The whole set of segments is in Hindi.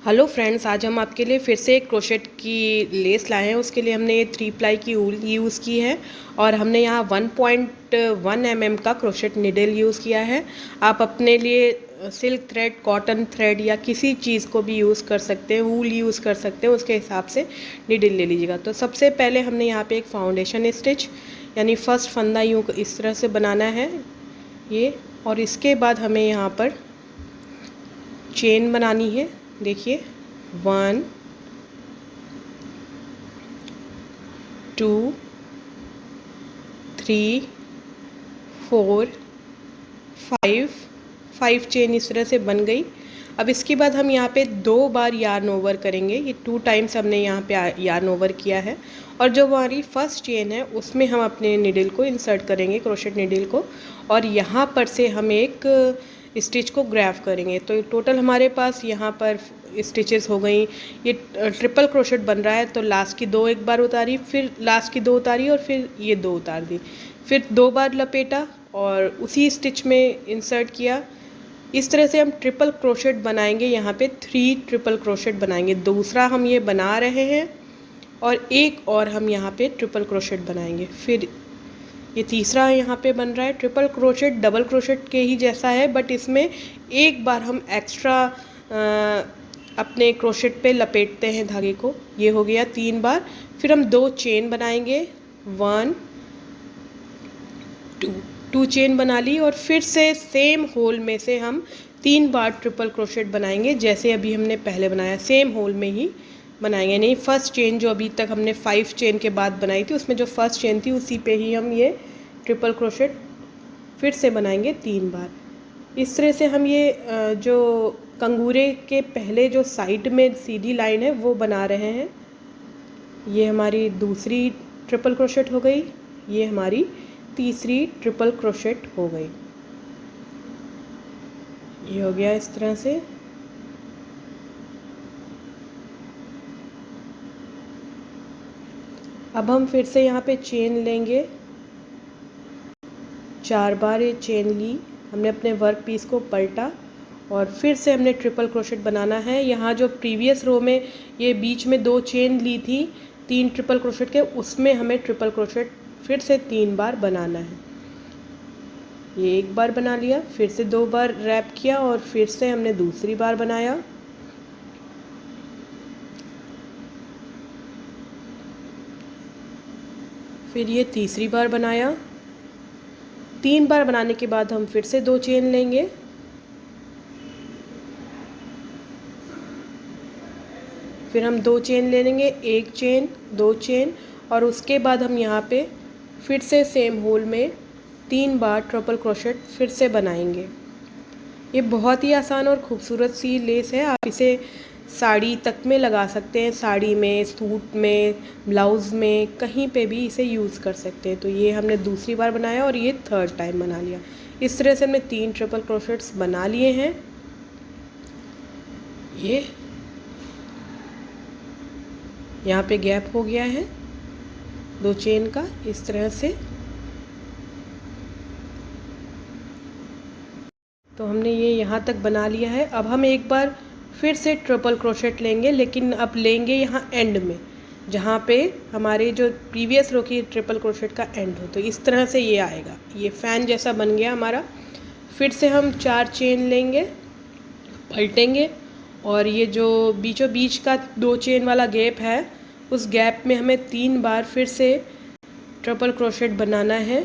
हेलो फ्रेंड्स, आज हम आपके लिए फिर से एक क्रोशेट की लेस लाए हैं। उसके लिए हमने ये 3 प्लाई की ऊल यूज़ की है और हमने यहाँ 1.1 mm का क्रोशेट निडल यूज़ किया है। आप अपने लिए सिल्क थ्रेड, कॉटन थ्रेड या किसी चीज़ को भी यूज़ कर सकते हैं, ऊल यूज़ कर सकते हैं, उसके हिसाब से निडल ले लीजिएगा। तो सबसे पहले हमने यहाँ पे एक फाउंडेशन स्टिच यानी फर्स्ट फंदा यूँ इस तरह से बनाना है ये, और इसके बाद हमें यहाँ पर चेन बनानी है। देखिए 1 2 3 4 5 चेन इस तरह से बन गई। अब इसके बाद हम यहाँ पे 2 बार यार्न ओवर करेंगे। ये 2 टाइम्स हमने यहाँ पे यार्न ओवर किया है और जो हमारी फर्स्ट चेन है उसमें हम अपने निडल को इंसर्ट करेंगे, क्रोशेट निडल को, और यहाँ पर से हम एक स्टिच को ग्रैब करेंगे। तो टोटल हमारे पास यहाँ पर स्टिचेस हो गई। ये ट्रिपल क्रोशेट बन रहा है, तो लास्ट की 2 एक बार उतारी, फिर लास्ट की 2 उतारी और फिर ये 2 उतार दी, फिर 2 बार लपेटा और उसी स्टिच में इंसर्ट किया। इस तरह से हम ट्रिपल क्रोशेट बनाएंगे। यहाँ पे 3 ट्रिपल क्रोशेट बनाएंगे। दूसरा हम ये बना रहे हैं और एक और हम यहाँ पे ट्रिपल क्रोशेट बनाएंगे। फिर ये तीसरा यहाँ पे बन रहा है। ट्रिपल क्रोशेट डबल क्रोशेट के ही जैसा है, बट इसमें एक बार हम एक्स्ट्रा अपने क्रोशेट पे लपेटते हैं धागे को। ये हो गया 3 बार। फिर हम 2 चेन बनाएंगे, 1 2 चेन बना ली और फिर से सेम होल में से हम 3 बार ट्रिपल क्रोशेट बनाएंगे, जैसे अभी हमने पहले बनाया सेम होल में ही बनाएंगे। नहीं, फर्स्ट चेन जो अभी तक हमने 5 चेन के बाद बनाई थी, उसमें जो फर्स्ट चेन थी उसी पे ही हम ये ट्रिपल क्रोशेट फिर से बनाएंगे 3 बार। इस तरह से हम ये जो कंगूरे के पहले जो साइड में सीधी लाइन है वो बना रहे हैं। ये हमारी दूसरी ट्रिपल क्रोशेट हो गई, ये हमारी तीसरी ट्रिपल क्रोशेट हो गई। ये हो गया इस तरह से। अब हम फिर से यहाँ पे चेन लेंगे। 4 बार ये चेन ली, हमने अपने वर्क पीस को पलटा और फिर से हमने ट्रिपल क्रोशेट बनाना है। यहाँ जो प्रीवियस रो में ये बीच में 2 चेन ली थी 3 ट्रिपल क्रोशेट के, उसमें हमें ट्रिपल क्रोशेट फिर से 3 बार बनाना है। ये एक बार बना लिया, फिर से 2 बार रैप किया और फिर से हमने दूसरी बार बनाया। फिर ये तीसरी बार बनाया। 3 बार बनाने के बाद हम फिर से 2 चेन लेंगे, फिर हम 2 चेन ले लेंगे, 1 चेन 2 चेन, और उसके बाद हम यहाँ पे फिर से सेम होल में 3 बार ट्रिपल क्रोशेट फिर से बनाएंगे। ये बहुत ही आसान और ख़ूबसूरत सी लेस है। आप इसे साड़ी तक में लगा सकते हैं, साड़ी में, सूट में, ब्लाउज़ में, कहीं पे भी इसे यूज़ कर सकते हैं। तो ये हमने दूसरी बार बनाया और ये थर्ड टाइम बना लिया। इस तरह से हमने 3 ट्रिपल क्रोशेट्स बना लिए हैं। ये यहाँ पे गैप हो गया है 2 चेन का, इस तरह से। तो हमने ये यहाँ तक बना लिया है। अब हम एक बार फिर से ट्रिपल क्रोशेट लेंगे, लेकिन अब लेंगे यहाँ एंड में, जहाँ पे हमारे जो प्रीवियस रो की ट्रिपल क्रोशेट का एंड हो। तो इस तरह से ये आएगा, ये फ़ैन जैसा बन गया हमारा। फिर से हम 4 चेन लेंगे, पलटेंगे, और ये जो बीचों बीच का 2 चेन वाला गैप है, उस गैप में हमें 3 बार फिर से ट्रिपल क्रोशेट बनाना है।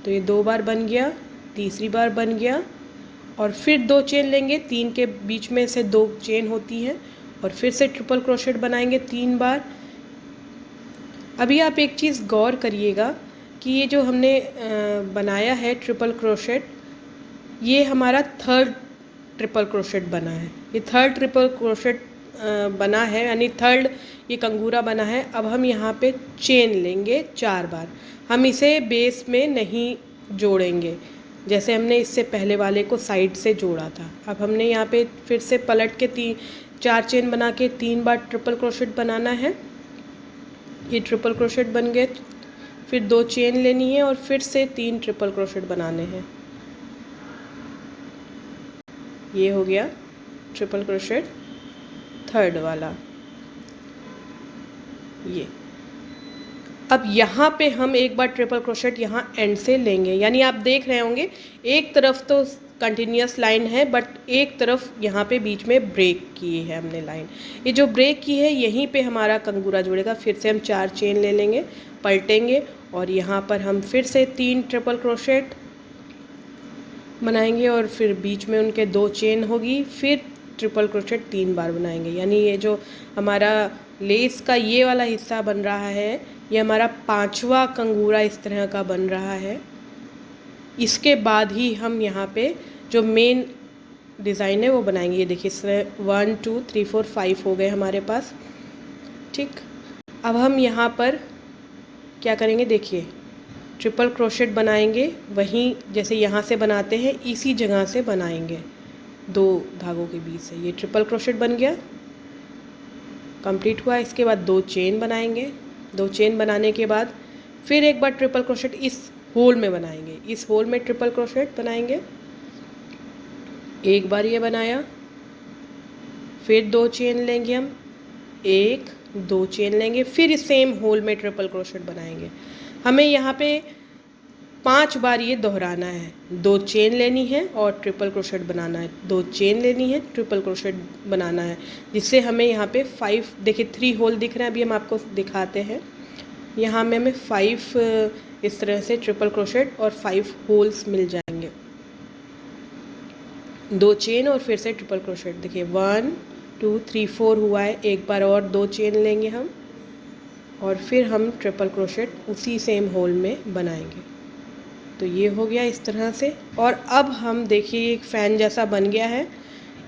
तो ये 2 बार बन गया, तीसरी बार बन गया, और फिर 2 चेन लेंगे, 3 के बीच में से 2 चेन होती हैं, और फिर से ट्रिपल क्रोशेट बनाएंगे 3 बार। अभी आप एक चीज़ गौर करिएगा कि ये जो हमने बनाया है ट्रिपल क्रोशेट, ये हमारा थर्ड ट्रिपल क्रोशेट बना है। ये थर्ड ट्रिपल क्रोशेट बना है, यानी थर्ड ये कंगूरा बना है। अब हम यहाँ पे चेन लेंगे 4 बार। हम इसे बेस में नहीं जोड़ेंगे, जैसे हमने इससे पहले वाले को साइड से जोड़ा था। अब हमने यहाँ पे फिर से पलट के 4 चेन बना के 3 बार ट्रिपल क्रोशेट बनाना है। ये ट्रिपल क्रोशेट बन गए। फिर 2 चेन लेनी है और फिर से 3 ट्रिपल क्रोशेट बनाने हैं। ये हो गया ट्रिपल क्रोशेट थर्ड वाला, ये। अब यहाँ पे हम एक बार ट्रिपल क्रोशेट यहाँ एंड से लेंगे, यानी आप देख रहे होंगे एक तरफ तो कंटिन्यूस लाइन है बट एक तरफ यहाँ पे बीच में ब्रेक की है हमने लाइन। ये जो ब्रेक की है यहीं पे हमारा कंगूरा जुड़ेगा। फिर से हम 4 चेन ले लेंगे, पलटेंगे और यहाँ पर हम फिर से 3 ट्रिपल क्रोशेट बनाएंगे और फिर बीच में उनके 2 चेन होगी, फिर ट्रिपल क्रोशेट 3 बार बनाएंगे। यानी ये जो हमारा लेस का ये वाला हिस्सा बन रहा है ये हमारा 5वां कंगूरा इस तरह का बन रहा है। इसके बाद ही हम यहाँ पे जो मेन डिज़ाइन है वो बनाएंगे। ये देखिए इसमें 1 2 3 4 5 हो गए हमारे पास, ठीक। अब हम यहाँ पर क्या करेंगे, देखिए ट्रिपल क्रोशेट बनाएंगे, वहीं जैसे यहाँ से बनाते हैं इसी जगह से बनाएंगे 2 धागों के बीच से। ये ट्रिपल क्रोशेट बन गया, कंप्लीट हुआ। इसके बाद 2 चेन बनाएंगे, 2 चेन बनाने के बाद फिर एक बार ट्रिपल क्रोशेट इस होल में बनाएंगे, इस होल में ट्रिपल क्रोशेट बनाएंगे। एक बार ये बनाया, फिर 2 चेन लेंगे हम, 1 2 चेन लेंगे, फिर इस सेम होल में ट्रिपल क्रोशेट बनाएंगे। हमें यहाँ पे 5 बार ये दोहराना है। 2 चेन लेनी है और ट्रिपल क्रोशेट बनाना है, 2 चेन लेनी है, ट्रिपल क्रोशेट बनाना है, जिससे हमें यहाँ पे 5, देखिए 3 होल दिख रहे हैं। अभी हम आपको दिखाते हैं, यहाँ में हमें 5 इस तरह से ट्रिपल क्रोशेट और 5 होल्स मिल जाएंगे। 2 चेन और फिर से ट्रिपल क्रोशेट, देखिए 1 2 3 4 हुआ है। एक बार और 2 चेन लेंगे हम और फिर हम ट्रिपल क्रोशेट उसी सेम होल में बनाएंगे। तो ये हो गया इस तरह से। और अब हम देखिए एक फ़ैन जैसा बन गया है।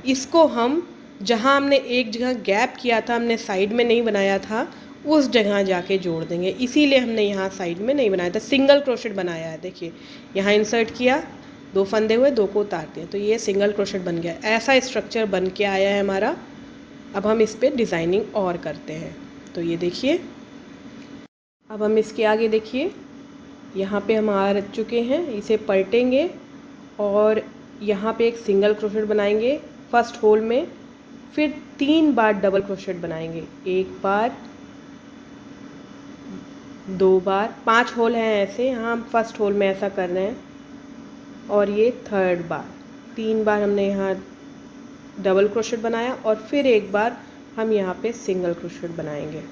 इसको हम जहाँ हमने एक जगह गैप किया था, हमने साइड में नहीं बनाया था, उस जगह जाके जोड़ देंगे। इसीलिए हमने यहाँ साइड में नहीं बनाया था, सिंगल क्रोशेट बनाया है। देखिए यहाँ इंसर्ट किया, 2 फंदे हुए, 2 को उतार दिए, तो ये सिंगल क्रोशेट बन गया। ऐसा स्ट्रक्चर बन के आया है हमारा। अब हम इस पर डिज़ाइनिंग और करते हैं। तो ये देखिए, अब हम इसके आगे देखिए यहाँ पे हम आ चुके हैं। इसे पलटेंगे और यहाँ पे एक सिंगल क्रोशेट बनाएंगे फर्स्ट होल में, फिर 3 बार डबल क्रोशेट बनाएंगे। 1 बार, 2 बार, 5 होल हैं ऐसे, यहाँ हम फर्स्ट होल में ऐसा कर रहे हैं। और ये थर्ड बार, 3 बार हमने यहाँ डबल क्रोशेट बनाया और फिर एक बार हम यहाँ पे सिंगल क्रोशेट बनाएंगे,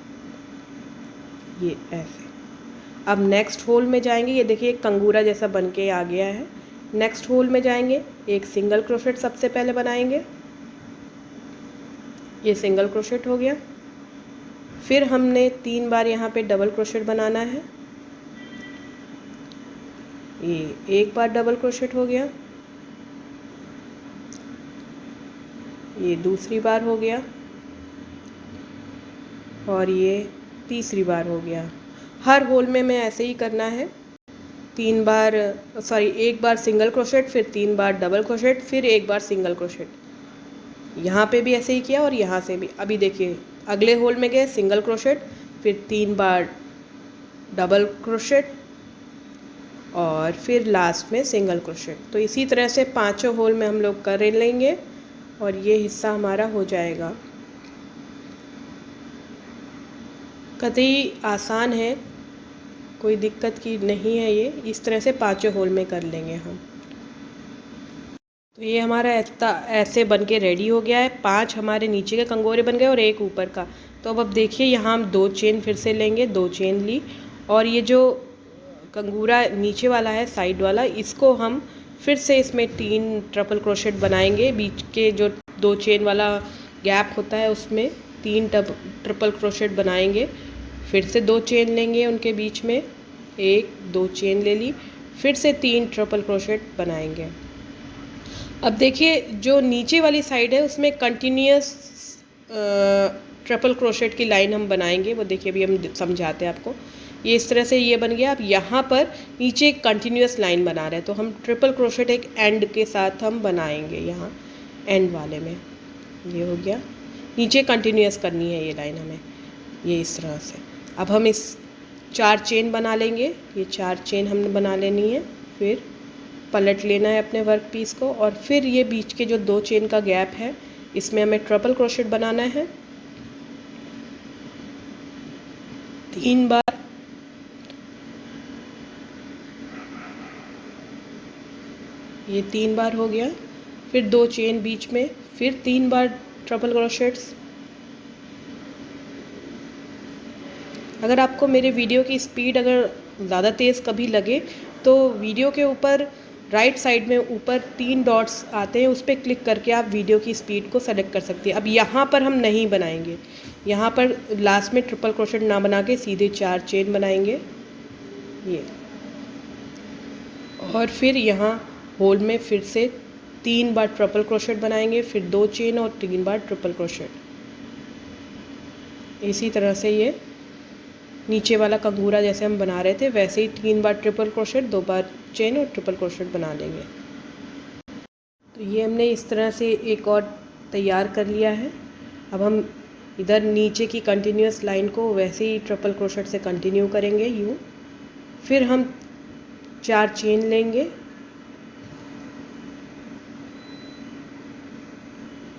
ये ऐसे। अब नेक्स्ट होल में जाएंगे, ये देखिए एक कंगूरा जैसा बन के आ गया है। नेक्स्ट होल में जाएंगे, एक सिंगल क्रोशेट सबसे पहले बनाएंगे, ये सिंगल क्रोशेट हो गया। फिर हमने 3 बार यहाँ पे डबल क्रोशेट बनाना है, ये 1 बार डबल क्रोशेट हो गया, ये दूसरी बार हो गया और ये तीसरी बार हो गया। हर होल में मैं ऐसे ही करना है। 1 बार सिंगल क्रोशेट, फिर 3 बार डबल क्रोशेट, फिर 1 बार सिंगल क्रोशेट। यहाँ पे भी ऐसे ही किया और यहाँ से भी। अभी देखिए अगले होल में गए सिंगल क्रोशेट, फिर 3 बार डबल क्रोशेट और फिर लास्ट में सिंगल क्रोशेट। तो इसी तरह से 5 होल में हम लोग कर लेंगे और ये हिस्सा हमारा हो जाएगा। कतई आसान है, कोई दिक्कत की नहीं है। ये इस तरह से 5 होल में कर लेंगे हम। तो ये हमारा ऐसे बन के रेडी हो गया है। 5 हमारे नीचे के कंगोरे बन गए और 1 ऊपर का। तो अब देखिए यहाँ हम 2 चेन फिर से लेंगे, 2 चेन ली और ये जो कंगूरा नीचे वाला है साइड वाला, इसको हम फिर से इसमें 3 ट्रिपल क्रोशेट बनाएंगे। बीच के जो 2 चेन वाला गैप होता है उसमें 3 ट्रिपल क्रोशेट बनाएंगे। फिर से 2 चेन लेंगे उनके बीच में, 1 2 चेन ले ली, फिर से 3 ट्रिपल क्रोशेट बनाएंगे। अब देखिए जो नीचे वाली साइड है उसमें कंटिन्यूस ट्रिपल क्रोशेट की लाइन हम बनाएंगे। वो देखिए अभी हम समझाते हैं आपको। ये इस तरह से ये बन गया। अब यहाँ पर नीचे एक कंटिन्यूस लाइन बना रहे हैं, तो हम ट्रिपल क्रोशेट एक एंड के साथ हम बनाएंगे। यहाँ एंड वाले में ये हो गया। नीचे कंटिन्यूस करनी है ये लाइन हमें, ये इस तरह से। अब हम इस 4 चेन बना लेंगे। ये 4 चेन हमने बना लेनी है, फिर पलट लेना है अपने वर्क पीस को और फिर ये बीच के जो 2 चेन का गैप है इसमें हमें ट्रिपल क्रोशेट बनाना है 3 बार। ये 3 बार हो गया, फिर 2 चेन बीच में, फिर 3 बार ट्रिपल क्रोशेट्स। अगर आपको मेरे वीडियो की स्पीड अगर ज़्यादा तेज़ कभी लगे तो वीडियो के ऊपर राइट साइड में ऊपर 3 डॉट्स आते हैं, उस पर क्लिक करके आप वीडियो की स्पीड को सेलेक्ट कर सकते हैं। अब यहाँ पर हम नहीं बनाएंगे, यहाँ पर लास्ट में ट्रिपल क्रोशेट ना बना के सीधे 4 चेन बनाएंगे ये, और फिर यहाँ होल में फिर से 3 बार ट्रिपल क्रोशेट बनाएंगे, फिर 2 चेन और 3 बार ट्रिपल क्रोशेट। इसी तरह से ये नीचे वाला कंगूरा जैसे हम बना रहे थे वैसे ही 3 बार ट्रिपल क्रोशेट, 2 बार चेन और ट्रिपल क्रोशेट बना लेंगे। तो ये हमने इस तरह से एक और तैयार कर लिया है। अब हम इधर नीचे की कंटिन्यूस लाइन को वैसे ही ट्रिपल क्रोशेट से कंटिन्यू करेंगे यूँ। फिर हम 4 चेन लेंगे।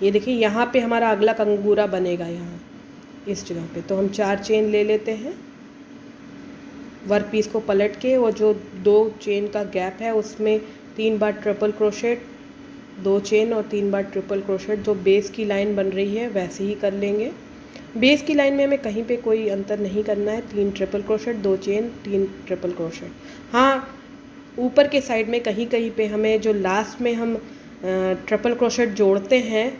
ये देखिए यहाँ पे हमारा अगला कंगूरा बनेगा, यहाँ इस जगह पे। तो हम 4 चेन ले लेते हैं, वर्क पीस को पलट के, और जो 2 चेन का गैप है उसमें 3 बार ट्रिपल क्रोशेट, 2 चेन और 3 बार ट्रिपल क्रोशेट। जो बेस की लाइन बन रही है वैसे ही कर लेंगे। बेस की लाइन में हमें कहीं पे कोई अंतर नहीं करना है। 3 triple crochet, 2 chain, 3 triple crochet. हाँ, ऊपर के साइड में कहीं कहीं पे हमें जो लास्ट में हम ट्रिपल क्रोशेट जोड़ते हैं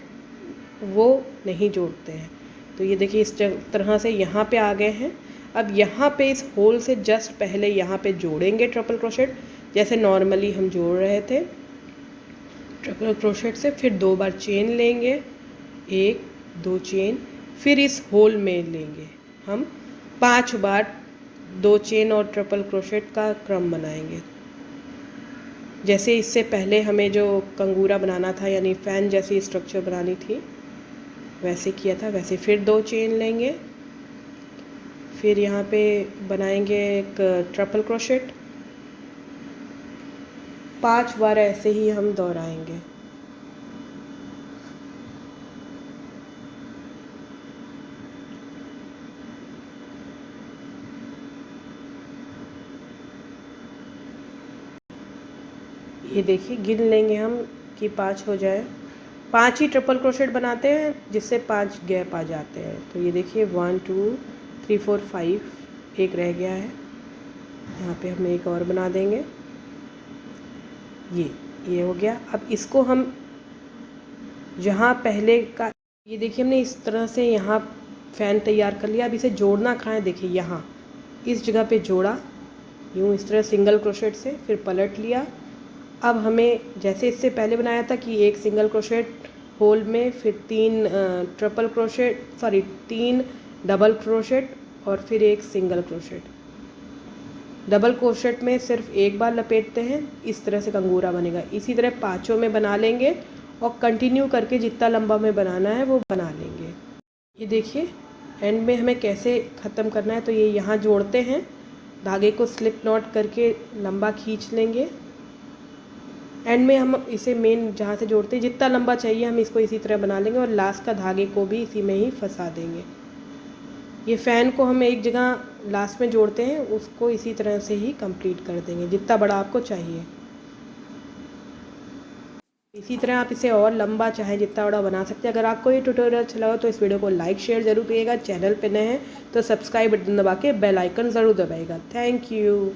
वो नहीं जोड़ते हैं। तो ये देखिए इस तरह से यहाँ पे आ गए हैं। अब यहाँ पे इस होल से जस्ट पहले यहाँ पे जोड़ेंगे ट्रिपल क्रोशेट, जैसे नॉर्मली हम जोड़ रहे थे ट्रिपल क्रोशेट से। फिर 2 बार चेन लेंगे, 1 2 चेन, फिर इस होल में लेंगे हम 5 बार 2 चेन और ट्रिपल क्रोशेट का क्रम बनाएंगे। जैसे इससे पहले हमें जो कंगूरा बनाना था यानी फ़ैन जैसी स्ट्रक्चर बनानी थी वैसे किया था, वैसे फिर 2 चेन लेंगे, फिर यहाँ पे बनाएंगे एक ट्रिपल क्रोशेट। 5 बार ऐसे ही हम दोहराएंगे। ये देखिए गिन लेंगे हम कि 5 हो जाए। 5 ही ट्रिपल क्रोशेट बनाते हैं जिससे 5 गैप आ जाते हैं। तो ये देखिए 1 2 3 4 5, एक रह गया है, यहाँ पे हम एक और बना देंगे। ये हो गया। अब इसको हम जहाँ पहले का, ये देखिए हमने इस तरह से यहाँ फ़ैन तैयार कर लिया। अब इसे जोड़ना कहाँ है, देखिए यहाँ इस जगह पे जोड़ा यूँ इस तरह सिंगल क्रोशेट से, फिर पलट लिया। अब हमें जैसे इससे पहले बनाया था कि एक सिंगल क्रोशेट होल में, फिर 3 डबल क्रोशेट और फिर एक सिंगल क्रोशेट। डबल क्रोशेट में सिर्फ एक बार लपेटते हैं, इस तरह से कंगूरा बनेगा। इसी तरह 5 में बना लेंगे और कंटिन्यू करके जितना लंबा में बनाना है वो बना लेंगे। ये देखिए एंड में हमें कैसे ख़त्म करना है। तो ये यहाँ जोड़ते हैं, धागे को स्लिप नॉट करके लंबा खींच लेंगे। एंड में हम इसे मेन जहाँ से जोड़ते हैं जितना लंबा चाहिए हम इसको इसी तरह बना लेंगे, और लास्ट का धागे को भी इसी में ही फंसा देंगे। ये फ़ैन को हम एक जगह लास्ट में जोड़ते हैं, उसको इसी तरह से ही कंप्लीट कर देंगे जितना बड़ा आपको चाहिए। इसी तरह आप इसे और लंबा चाहे जितना बड़ा बना सकते हैं। अगर आपको ये ट्यूटोरियल अच्छा लगा तो इस वीडियो को लाइक शेयर ज़रूर करिएगा। चैनल पे नए हैं तो सब्सक्राइब बटन दबा के बेल आइकन ज़रूर दबाइएगा। Thank you.